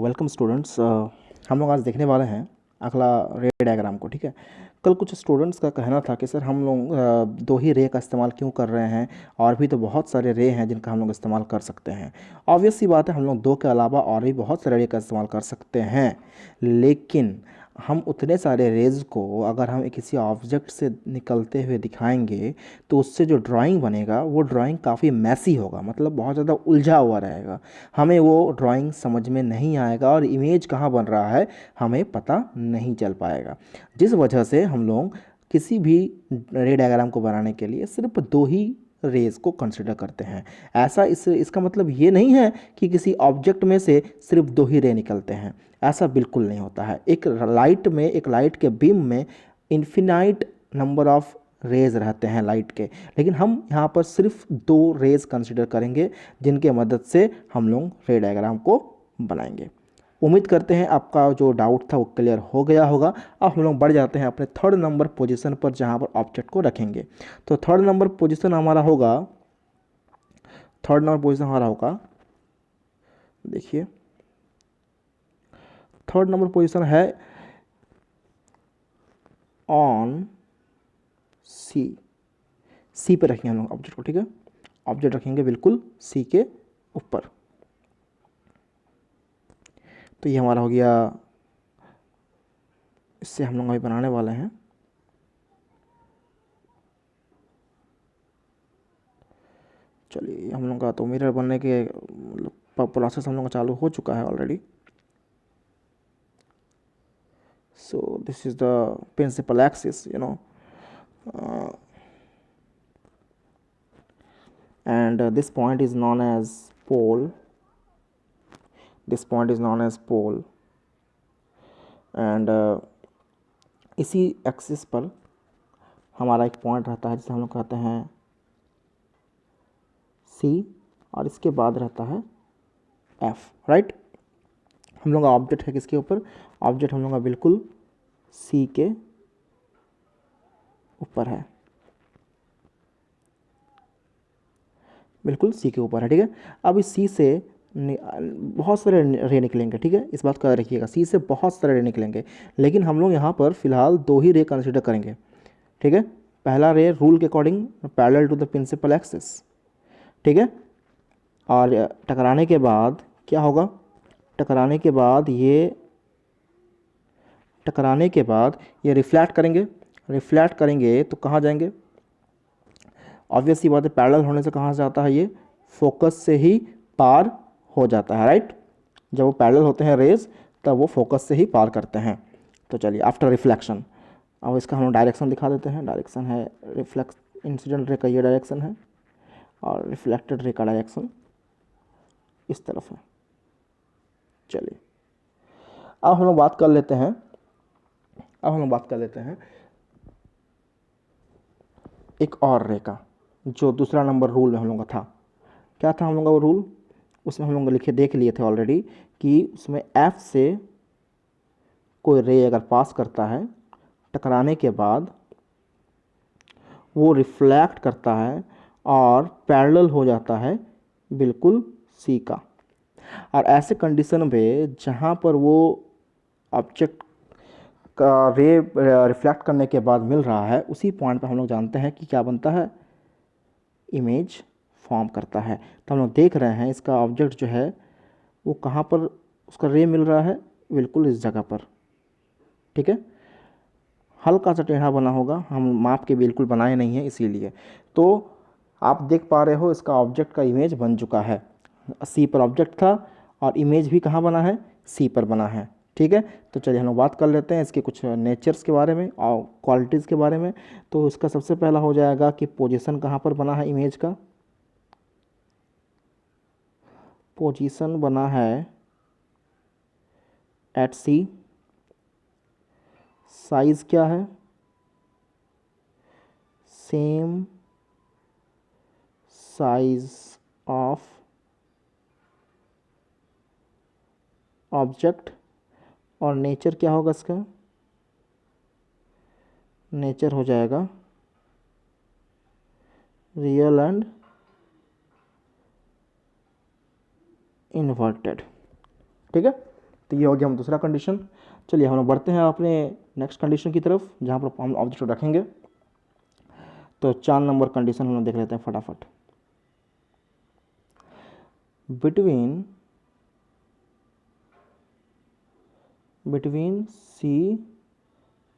Welcome students. हम लोग आज देखने वाले हैं अगला रे डायग्राम को। ठीक है, कल कुछ स्टूडेंट्स का कहना था कि सर हम लोग दो ही रे का इस्तेमाल क्यों कर रहे हैं, और भी तो बहुत सारे रे हैं जिनका हम लोग इस्तेमाल कर सकते हैं। ऑब्वियस सी बात है, हम लोग दो के अलावा और भी बहुत सारे रे का इस्तेमाल कर सकते हैं, लेकिन हम उतने सारे रेज़ को अगर हम किसी ऑब्जेक्ट से निकलते हुए दिखाएंगे तो उससे जो ड्राइंग बनेगा वो ड्राइंग काफ़ी मैसी होगा, मतलब बहुत ज़्यादा उलझा हुआ रहेगा। हमें वो ड्राइंग समझ में नहीं आएगा और इमेज कहाँ बन रहा है हमें पता नहीं चल पाएगा। जिस वजह से हम लोग किसी भी रे डायग्राम को बनाने के लिए सिर्फ दो ही रेज को कंसिडर करते हैं। ऐसा इसका मतलब ये नहीं है कि किसी ऑब्जेक्ट में से सिर्फ दो ही रे निकलते हैं, ऐसा बिल्कुल नहीं होता है। एक लाइट के बीम में इन्फिनाइट नंबर ऑफ रेज रहते हैं लाइट के, लेकिन हम यहाँ पर सिर्फ दो रेज कंसिडर करेंगे जिनके मदद से हम लोग रे डायग्राम को बनाएंगे। उम्मीद करते हैं आपका जो डाउट था वो क्लियर हो गया होगा। अब हम लोग बढ़ जाते हैं अपने थर्ड नंबर पोजीशन पर, जहाँ पर ऑब्जेक्ट को रखेंगे। तो थर्ड नंबर पोजीशन हमारा होगा, देखिए थर्ड नंबर पोजीशन है ऑन सी पे रखेंगे हम लोग ऑब्जेक्ट को। ठीक है, ऑब्जेक्ट रखेंगे बिल्कुल सी के ऊपर। तो ये हमारा हो गया, इससे हम लोग अभी बनाने वाले हैं। चलिए, हम लोग का तो मिरर बनने के प्रोसेस हम लोग का चालू हो चुका है already. So this is the principal axis, and this point is known as pole. This point is known as pole, and इसी एक्सिस पर हमारा एक पॉइंट रहता है जिसे हम लोग कहते हैं C, और इसके बाद रहता है F, राइट। हम लोग का ऑब्जेक्ट है किसके ऊपर? ऑब्जेक्ट हम लोग का बिल्कुल C के ऊपर है, बिल्कुल सी के ऊपर है। ठीक है, अब इस सी से बहुत सारे रे निकलेंगे। ठीक है, इस बात का रखिएगा, सी से बहुत सारे रे निकलेंगे, लेकिन हम लोग यहाँ पर फिलहाल दो ही रे कंसिडर करेंगे। ठीक है, पहला रे रूल के according parallel to the principal axis. ठीक है, और टकराने के बाद क्या होगा? टकराने के बाद ये रिफ्लेक्ट करेंगे तो कहाँ जाएंगे? ऑब्वियस सी बात है, पैरेलल होने से कहाँ से आता है? ये फोकस से ही पार हो जाता है, राइट। जब वो पैरेलल होते हैं रेज तब वो फोकस से ही पार करते हैं। तो चलिए, आफ्टर रिफ्लेक्शन, अब इसका हम डायरेक्शन दिखा देते हैं। डायरेक्शन है रिफ्लेक्स, इंसिडेंट रे का ये डायरेक्शन है, और रिफ्लेक्टेड रे का डायरेक्शन इस तरफ है। चलिए, अब हम लोग बात कर लेते हैं एक और रे का, जो दूसरा नंबर रूल में हम लोग का था। क्या था हम लोग का वो रूल? उसमें हम लोग देख लिए थे ऑलरेडी कि उसमें एफ से कोई रे अगर पास करता है, टकराने के बाद वो रिफ्लेक्ट करता है और पैरेलल हो जाता है बिल्कुल सी का। और ऐसे कंडीशन में जहाँ पर वो ऑब्जेक्ट का रे रिफ्लेक्ट करने के बाद मिल रहा है, उसी पॉइंट पर हम लोग जानते हैं कि क्या बनता है? इमेज फॉर्म करता है। तो हम लोग देख रहे हैं इसका ऑब्जेक्ट जो है वो कहाँ पर उसका रे मिल रहा है? बिल्कुल इस जगह पर। ठीक है, हल्का सा टेढ़ा बना होगा, हम माप के बिल्कुल बनाए नहीं हैं इसीलिए। तो आप देख पा रहे हो इसका ऑब्जेक्ट का इमेज बन चुका है। सी पर ऑब्जेक्ट था और इमेज भी कहाँ बना है? सी पर बना है। ठीक है, तो चलिए हम लोग बात कर लेते हैं इसके कुछ नेचर्स के बारे में और क्वालिटीज़ के बारे में। तो इसका सबसे पहला हो जाएगा कि पोजीशन कहाँ पर बना है इमेज का? पोजीशन बना है एट सी। साइज़ क्या है? Same size of object. और नेचर क्या होगा इसका? नेचर हो जाएगा रियल एंड इन्वर्टेड। ठीक है, तो ये हो गया हम दूसरा कंडीशन। चलिए हम लोग बढ़ते हैं अपने नेक्स्ट कंडीशन की तरफ, जहाँ पर हम ऑब्जेक्ट रखेंगे। तो 4 नंबर कंडीशन हम लोग देख लेते हैं फटाफट। बिटवीन सी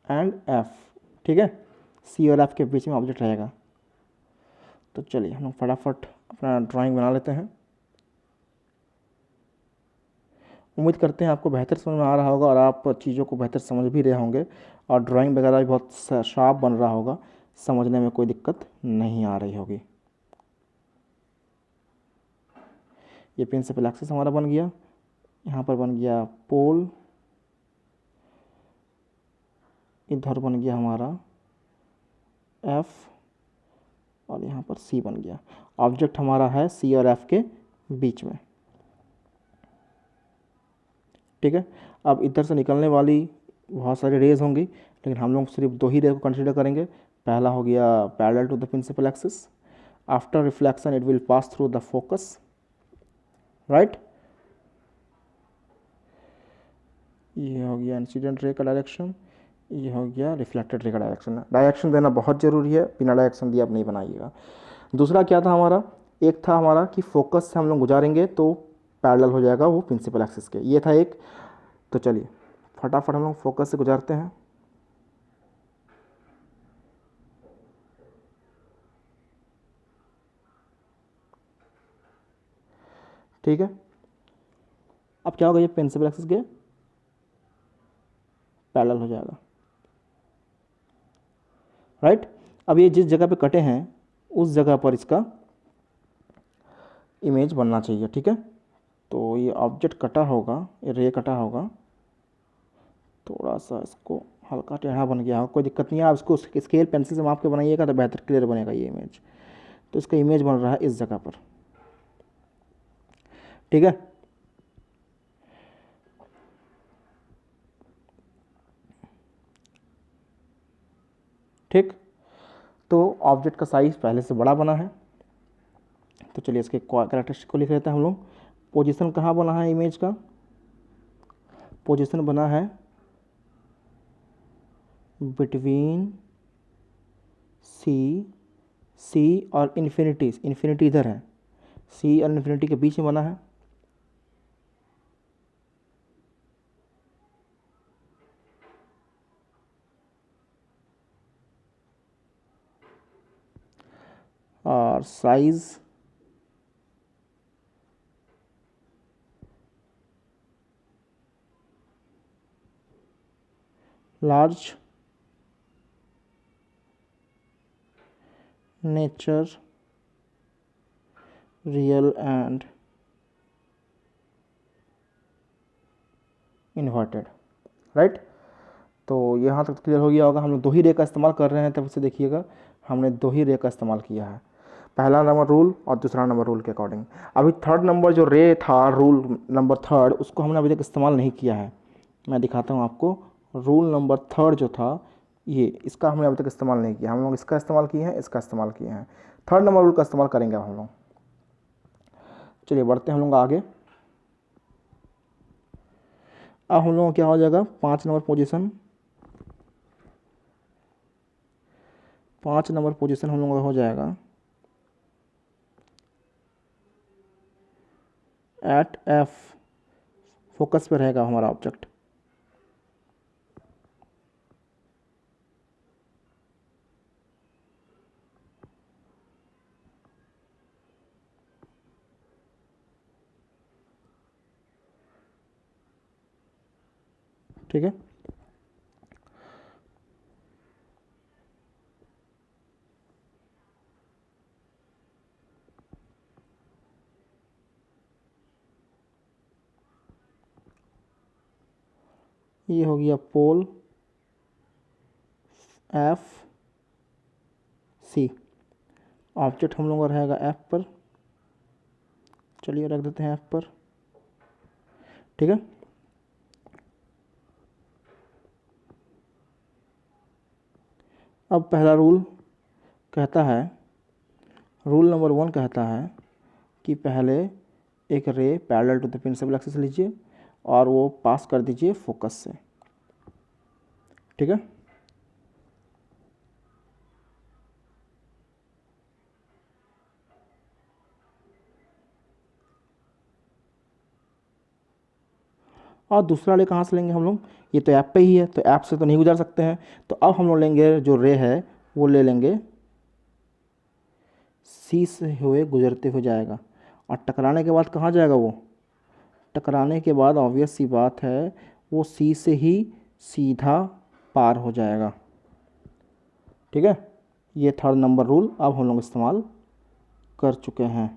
एंड एफ, ठीक है, सी और एफ के बीच में ऑब्जेक्ट रहेगा। तो चलिए हम लोग फटाफट अपना ड्राइंग बना लेते हैं। उम्मीद करते हैं आपको बेहतर समझ में आ रहा होगा और आप चीज़ों को बेहतर समझ भी रहे होंगे, और ड्राइंग वगैरह भी बहुत शार्प बन रहा होगा, समझने में कोई दिक्कत नहीं आ रही होगी। ये प्रिंसिपल एक्सिस हमारा बन गया, यहाँ पर बन गया पोल, इधर बन गया हमारा एफ, और यहाँ पर सी बन गया। ऑब्जेक्ट हमारा है सी और एफ के बीच में, ठीक है। अब इधर से निकलने वाली बहुत सारी रेज होंगी, लेकिन हम लोग सिर्फ 2 ही रे को कंसिडर करेंगे। पहला हो गया parallel to the principal axis, after reflection it will pass through the focus, right. ये हो गया इंसिडेंट रे का डायरेक्शन, ये हो गया रिफ्लेक्टेड रे का डायरेक्शन। डायरेक्शन देना बहुत ज़रूरी है, बिना डायरेक्शन दिए आप नहीं बनाइएगा। दूसरा क्या था हमारा, एक था हमारा कि फोकस से हम लोग गुजारेंगे तो पैरेलल हो जाएगा वो प्रिंसिपल एक्सिस के, ये था एक। तो चलिए फटाफट हम लोग फोकस से गुजारते हैं। ठीक है, अब क्या होगा, ये प्रिंसिपल एक्सिस के पैरेलल हो जाएगा, राइट। अब ये जिस जगह पे कटे हैं उस जगह पर इसका इमेज बनना चाहिए, ठीक है। तो ये ऑब्जेक्ट कटा होगा, ये रे कटा होगा, थोड़ा सा इसको हल्का टेढ़ा बन गया होगा, कोई दिक्कत नहीं है। आप इसको स्केल पेंसिल से माप के बनाइएगा तो बेहतर क्लियर बनेगा ये इमेज। तो इसका इमेज बन रहा है इस जगह पर, ठीक है। ठीक, तो ऑब्जेक्ट का साइज पहले से बड़ा बना है, तो चलिए इसके कैरेक्टरिस्टिक को लिख लेते हैं हम लोग। पोजीशन कहाँ बना है इमेज का, पोजीशन बना है बिटवीन सी और इन्फिनिटी, इन्फिनिटी इधर है, सी और इन्फिनिटी के बीच में बना है। और size large, nature, real and inverted, right. तो यहाँ तक क्लियर हो गया होगा। हम लोग 2 ही रे का इस्तेमाल कर रहे हैं, तब से देखिएगा हमने 2 ही रे का इस्तेमाल किया है, पहला नंबर रूल और दूसरा नंबर रूल के अकॉर्डिंग। अभी थर्ड नंबर जो रे था, रूल नंबर थर्ड, उसको हमने अभी तक इस्तेमाल नहीं किया है। मैं दिखाता हूँ आपको, रूल नंबर थर्ड जो था ये, इसका हमने अभी तक इस्तेमाल नहीं किया। हम लोग इसका इस्तेमाल किए हैं, इसका इस्तेमाल किए हैं, थर्ड नंबर रूल का इस्तेमाल करेंगे हम लोग। चलिए बढ़ते हैं हम लोग आगे। अब हम लोग क्या हो जाएगा, 5 नंबर पोजीशन, 5 नंबर पोजीशन हम लोगों का हो जाएगा एट एफ, फोकस पे रहेगा हमारा ऑब्जेक्ट, ठीक है। ये हो गया पोल एफ सी, ऑब्जेक्ट हम लोग का रहेगा एफ पर, चलिए रख देते हैं एफ पर, ठीक है। अब पहला रूल कहता है, रूल नंबर 1 कहता है कि पहले एक ray parallel to the principal axis लीजिए और वो पास कर दीजिए फोकस से, ठीक है। और दूसरा रे कहाँ से लेंगे हम लोग, ये तो ऐप पे ही है, तो ऐप से तो नहीं गुजार सकते हैं। तो अब हम लोग लेंगे जो रे है वो ले लेंगे सी से हुए गुजरते हुए जाएगा, और टकराने के बाद कहाँ जाएगा वो, टकराने के बाद ऑब्वियस सी बात है वो सी से ही सीधा पार हो जाएगा, ठीक है। ये थर्ड नंबर रूल अब हम लोग इस्तेमाल कर चुके हैं।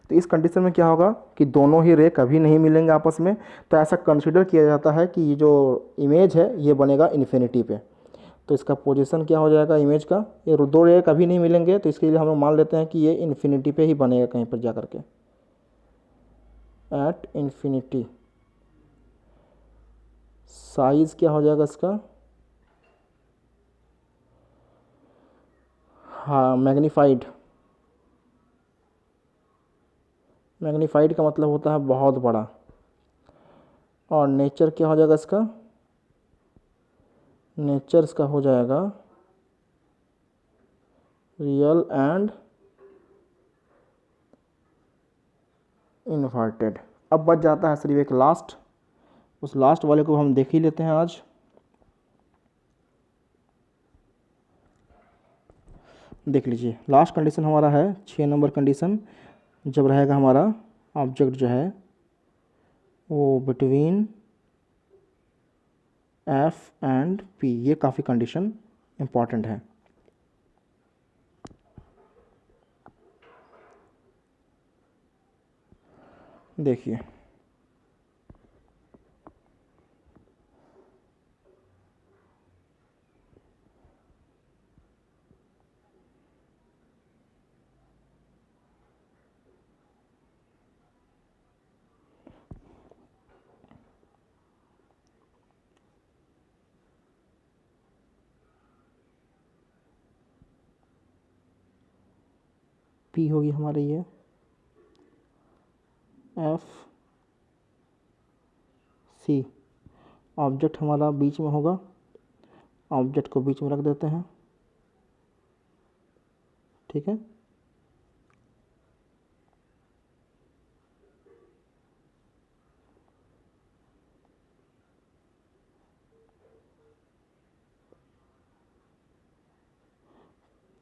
तो इस कंडीशन में क्या होगा कि दोनों ही रे कभी नहीं मिलेंगे आपस में, तो ऐसा कंसीडर किया जाता है कि ये जो इमेज है ये बनेगा इन्फिनिटी पे। तो इसका पोजीशन क्या हो जाएगा इमेज का, ये दो रे कभी नहीं मिलेंगे, तो इसके लिए हम लोग मान लेते हैं कि ये इन्फिनिटी पे ही बनेगा कहीं पर जा करके, एट इन्फिनिटी। साइज क्या हो जाएगा इसका, हाँ मैग्नीफाइड, मैग्नीफाइड का मतलब होता है बहुत बड़ा। और नेचर क्या हो जाएगा इसका, नेचर इसका हो जाएगा रियल एंड इन्वर्टेड। अब बच जाता है सिर्फ एक लास्ट, उस लास्ट वाले को हम देख ही लेते हैं आज। देख लीजिए लास्ट कंडीशन हमारा है 6 नंबर कंडीशन, जब रहेगा हमारा ऑब्जेक्ट जो है वो बिटवीन एफ एंड पी, ये काफ़ी कंडीशन इम्पॉर्टेंट है। देखिए पी होगी हमारी ये, एफ सी, ऑब्जेक्ट हमारा बीच में होगा, ऑब्जेक्ट को बीच में रख देते हैं, ठीक है।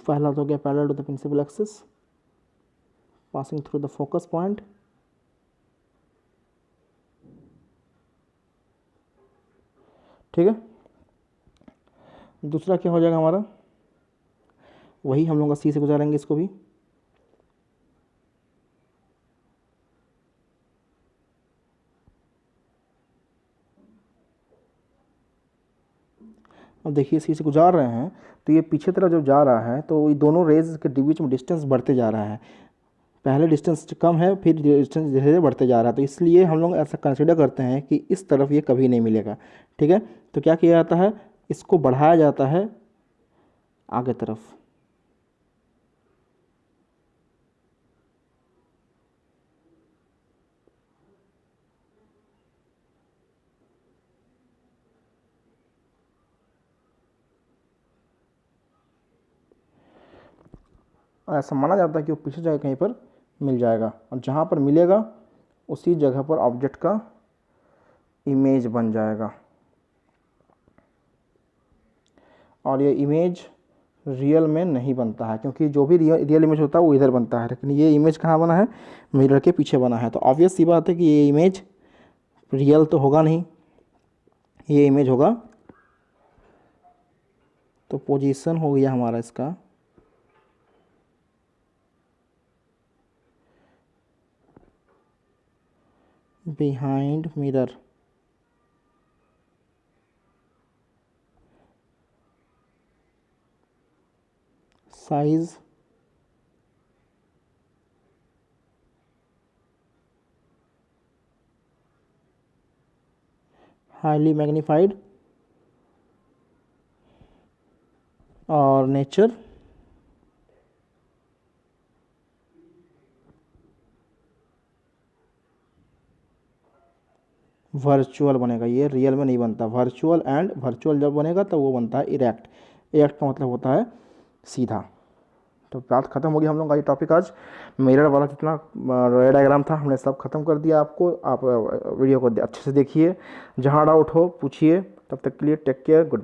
पहला तो हो गया parallel to the principal axis passing through the focus point, ठीक है। दूसरा क्या हो जाएगा हमारा, वही हम लोग का सी से गुजारेंगे इसको भी, अब देखिए सी से गुजार रहे हैं तो ये पीछे तरफ जब जा रहा है तो ये दोनों रेज के बीच में डिस्टेंस बढ़ते जा रहा है, पहले डिस्टेंस कम है फिर डिस्टेंस धीरे धीरे बढ़ते जा रहा है, तो इसलिए हम लोग ऐसा कंसिडर करते हैं कि इस तरफ ये कभी नहीं मिलेगा, ठीक है। तो क्या किया जाता है, इसको बढ़ाया जाता है आगे तरफ, और ऐसा माना जाता है कि वो पीछे जाके कहीं पर मिल जाएगा, और जहाँ पर मिलेगा उसी जगह पर ऑब्जेक्ट का इमेज बन जाएगा, और ये इमेज रियल में नहीं बनता है, क्योंकि जो भी रियल इमेज होता है वो इधर बनता है, लेकिन ये इमेज कहाँ बना है, मिरर के पीछे बना है। तो ऑब्वियस सी बात है कि ये इमेज रियल तो होगा नहीं, ये इमेज होगा, तो पोजीशन हो गया हमारा इसका behind mirror, size highly magnified, और नेचर वर्चुअल बनेगा, ये रियल में नहीं बनता। वर्चुअल एंड वर्चुअल जब बनेगा तो वो बनता है इरेक्ट। इरेक्ट का मतलब होता है सीधा। तो बात खत्म होगी हम लोग का ये टॉपिक आज। मिरर वाला जितना रे डायग्राम था हमने सब खत्म कर दिया आपको। आप वीडियो को अच्छे से देखिए, जहाँ डाउट हो पूछिए। तब तक के लिए टेक केयर, गुड।